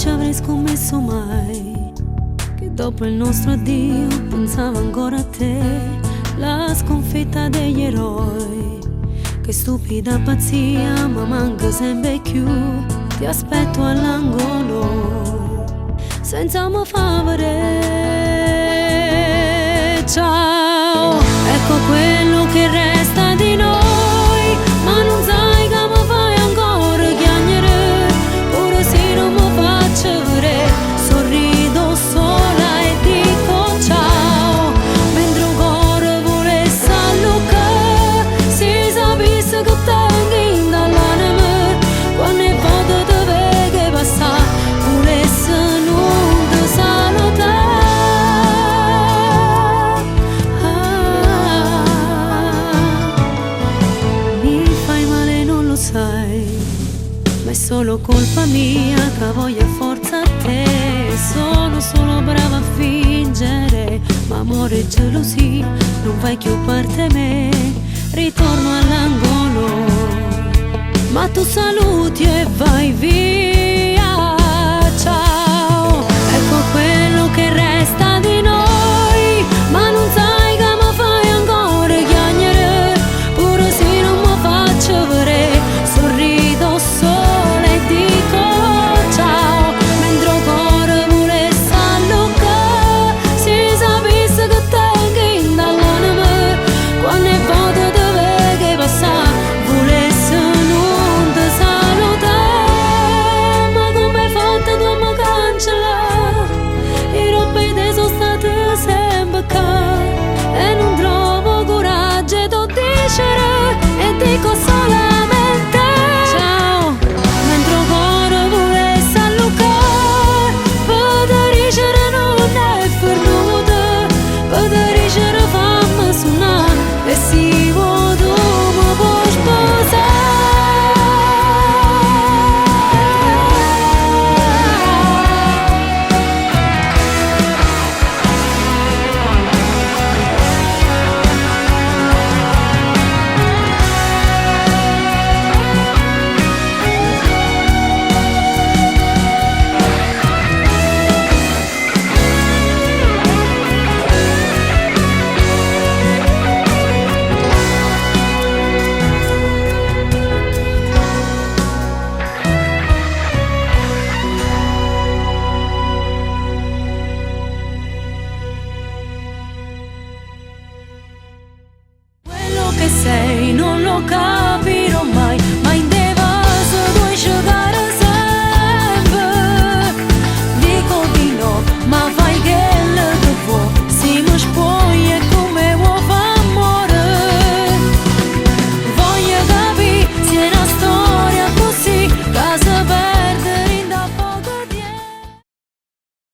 ci avrei scommesso mai che dopo il nostro addio pensavo ancora a te, la sconfitta degli eroi. Che stupida pazzia, ma manca sempre più. Ti aspetto all'angolo senza mo favore. Ciao, ecco quello che resta di noi, ma non sai come fai ancora chiagnere, pure se non mi faccio vedere. Sorrido sola e dico ciao, mentre un cuore volesse allocare, si sapesse che tengo dall'anima, quando è foto te vede passare, volesse non ti salutare. Mi fai male, non lo sai, ma è solo colpa mia che voglio forza a te. Sono solo brava a fingere, ma amore e gelosia non fai più parte me. Ritorno all'angolo, ma tu saluti e vai via.